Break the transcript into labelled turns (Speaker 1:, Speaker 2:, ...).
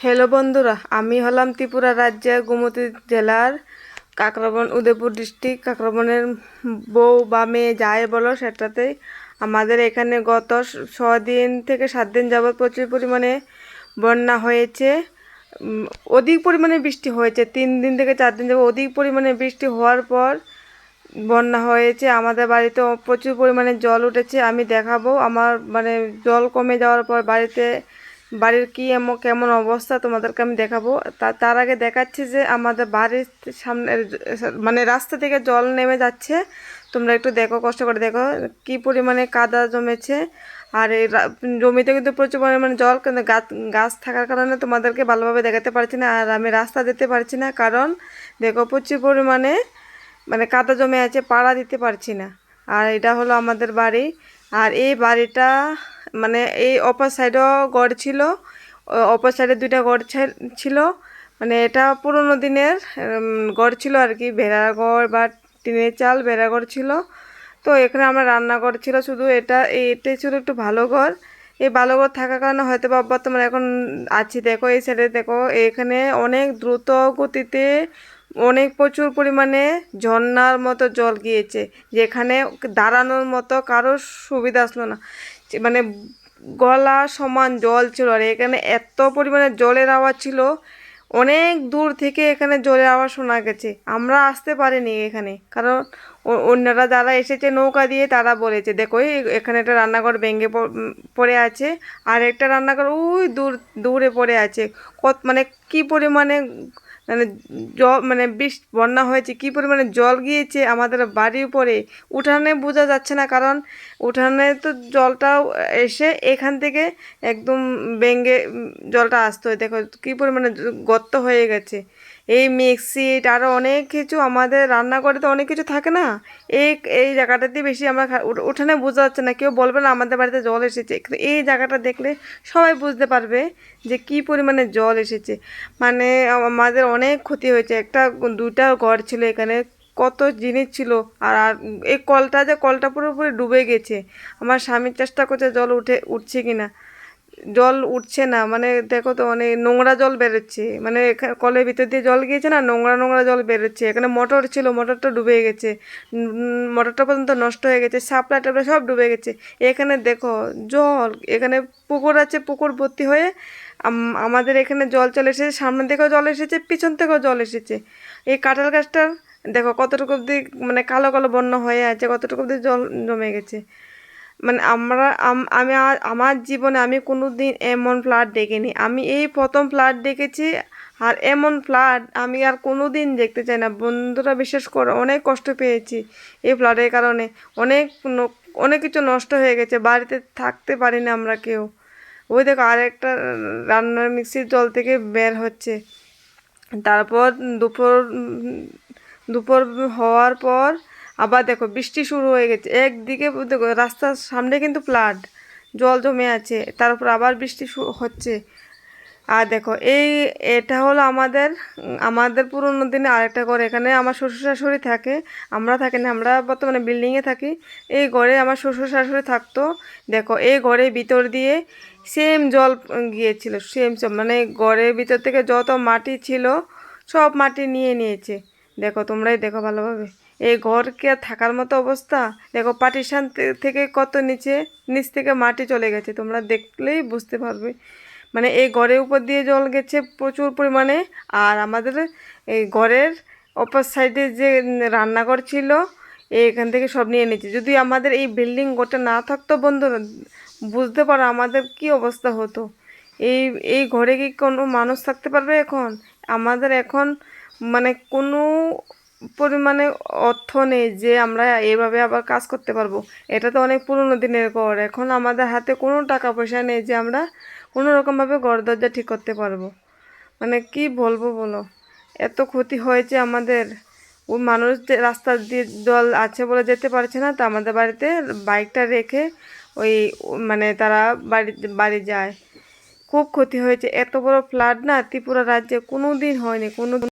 Speaker 1: Hello বন্ধুরা, আমি হলাম ত্রিপুরা রাজ্যের গোমতী জেলার কাকরাবন উদয়পুর ডিস্ট্রিক্ট। কাকরাবনের বউ বা মেয়ে যাই বলো সেটাতেই আমাদের এখানে গত 6 দিন থেকে 7 দিন যাবৎ প্রচুর পরিমাণে বন্যা হয়েছে। অধিক পরিমাণে বৃষ্টি হয়েছে। 3 দিন থেকে 4 দিন যাবৎ অধিক পরিমাণে বৃষ্টি হওয়ার পর বন্যা হয়েছে। আমাদের বাড়িতে প্রচুর পরিমাণে জল উঠেছে। আমি দেখাবো আমার জল কমে যাওয়ার পর বাড়ির কি কেমন অবস্থা তোমাদেরকে আমি দেখাবো। তার আগে দেখাচ্ছি যে আমাদের বাড়ির সামনে রাস্তা থেকে জল নেমে যাচ্ছে। তোমরা একটু দেখো, কষ্ট করে দেখো কি পরিমাণে কাদা জমেছে। আর এই জমিতে কিন্তু প্রচুর পরিমাণে জল, কিন্তু গাছ থাকার কারণে তোমাদেরকে ভালোভাবে দেখাতে পারছি না। আর আমি রাস্তা দিতে পারছি না, কারণ দেখো প্রচুর পরিমাণে কাদা জমে আছে, পাড়া দিতে পারছি না। আর এটা হলো আমাদের বাড়ি। আর এই বাড়িটা এই অপর সাইডেও গড় ছিল, অপর সাইডে 2টা গড় ছিল। এটা পুরোনো দিনের গড় ছিল আর কি, ভেড়ার গড় বা টিনের চাল ভেড়া গড় ছিল। তো এখানে আমরা রান্নাঘর ছিল শুধু, এটাই ছিল একটু ভালো ঘর। এই ভালো ঘর থাকার কারণে হয়তো বা বর্তমানে এখন আছি। দেখো এই সাইডে দেখো, এখানে অনেক দ্রুত গতিতে প্রচুর পরিমাণে ঝর্ণার মতো জল গিয়েছে, যেখানে দাঁড়ানোর মতো কারো সুবিধা আসলো না। মানে গলা সমান জল ছিল। আর এখানে এত পরিমাণে জলের আওয়াজ ছিল, অনেক দূর থেকে এখানে জলের আওয়াজ শোনা গেছে। আমরা আসতে পারিনি এখানে, কারণ অন্যরা যারা এসেছে নৌকা দিয়ে তারা বলেছে দেখো এখানে একটা রান্নাঘর ভেঙে পড়ে আছে, আর একটা রান্নাঘর ওই দূরে পড়ে আছে। কি পরিমাণে জল বন্যা হয়েছে, কি পরিমাণে জল গিয়েছে আমাদের বাড়ির উপরে। উঠানে বোঝা যাচ্ছে না, কারণ উঠানে তো জলটাও এসে এখান থেকে একদম ভেঙে জলটা আসতে হয়। দেখো কি পরিমাণে গর্ত হয়ে গেছে। এই মিক্সিট আরও অনেক কিছু, আমাদের রান্নাঘরে তো অনেক কিছু থাকে না, এই এই জায়গাটাতে বেশি আমরা উঠানে বোঝা যাচ্ছে না। কেউ বলবে না আমাদের বাড়িতে জল এসেছে, কিন্তু এই জায়গাটা দেখলে সবাই বুঝতে পারবে যে কি পরিমাণে জল এসেছে। আমাদের অনেক ক্ষতি হয়েছে। 2টা ঘর ছিল এখানে, কত জিনিস ছিল। আর এই কলটা পুরোপুরি ডুবে গেছে। আমার স্বামী চেষ্টা করছে জল উঠছে কিনা, জল উঠছে না। দেখো তো নোংরা জল বেরোচ্ছে, কলের ভিতর দিয়ে জল গিয়েছে না, নোংরা নোংরা জল বেরোচ্ছে। এখানে মোটর ছিল, মোটরটা ডুবে গেছে, মোটরটা পর্যন্ত নষ্ট হয়ে গেছে, সাপ্লাই টাপ্লাই সব ডুবে গেছে। এখানে দেখো জল, এখানে পুকুর আছে, পুকুর ভর্তি হয়ে আমাদের এখানে জল চলে এসেছে। সামনে থেকেও জল এসেছে, পিছন থেকেও জল এসেছে। এই কাঁঠাল গাছটার দেখো কতটুকু অব্দি কালো কালো বন্য হয়ে আছে, কতটুকু অব্দি জল জমে গেছে। আমার জীবনে আমি কোনো দিন এমন ফ্লাড দেখিনি। আমি এই প্রথম ফ্লাড দেখেছি। আর এমন ফ্লাড আমি আর কোনো দিন দেখতে চাই না বন্ধুরা, বিশেষ করে অনেক কষ্ট পেয়েছি এই ফ্লাডের কারণে। অনেক অনেক কিছু নষ্ট হয়ে গেছে, বাড়িতে থাকতে পারি না আমরা কেউ। ওই দেখো আরেকটা রান্নার মিক্সির জল থেকে বের হচ্ছে। তারপর দুপুর দুপুর হওয়ার পর আবার দেখো বৃষ্টি শুরু হয়ে গেছে। একদিকে দেখো রাস্তার সামনে কিন্তু ফ্লাড, জল জমে আছে, তার উপর আবার বৃষ্টি হচ্ছে। আর দেখো এটা হলো আমাদের পুরোনো দিনে আরেকটা ঘর। এখানে আমার শ্বশুর শাশুড়ি থাকে, আমরা থাকি না, আমরা বর্তমানে বিল্ডিংয়ে থাকি। এই ঘরে আমার শ্বশুর শাশুড়ি থাকতো। দেখো এই ঘরের ভিতর দিয়ে সেম জল গিয়েছিল, সেম সব ঘরের ভিতর থেকে যত মাটি ছিল সব মাটি নিয়ে নিয়েছে। দেখো তোমরাই দেখো ভালোভাবে, এই ঘরকে থাকার মতো অবস্থা। দেখো পার্টিশন থেকে কত নিচ থেকে মাটি চলে গেছে, তোমরা দেখলেই বুঝতে পারবে। এই ঘরের উপর দিয়ে জল গেছে প্রচুর পরিমাণে। আর আমাদের এই ঘরের অপর সাইডে যে রান্নাঘর ছিল, এখান থেকে সব নিয়ে নিয়েছে। যদি আমাদের এই বিল্ডিং ঘরটা না থাকতো বন্ধুরা, বুঝতে পারো আমাদের কি অবস্থা হতো। এই এই ঘরে কি কোনো মানুষ থাকতে পারবে এখন? আমাদের এখন কোনো পরিমাণে অর্থ নেই যে আমরা এইভাবে আবার কাজ করতে পারবো। এটা তো অনেক পুরনো দিনের ঘর, এখন আমাদের হাতে কোনো টাকা পয়সা নেই যে আমরা কোনো রকমভাবে ঘর দরজা ঠিক করতে পারবো। কি বলবো বলো, এত ক্ষতি হয়েছে আমাদের। ওই মানুষ যে রাস্তা দিয়ে জল আছে বলে যেতে পারছে না, তো আমাদের বাড়িতে বাইকটা রেখে ওই তারা বাড়ি যায়। খুব ক্ষতি হয়েছে। এত বড় ফ্লাড না ত্রিপুরা রাজ্যে কোনো দিন হয়নি, কোনো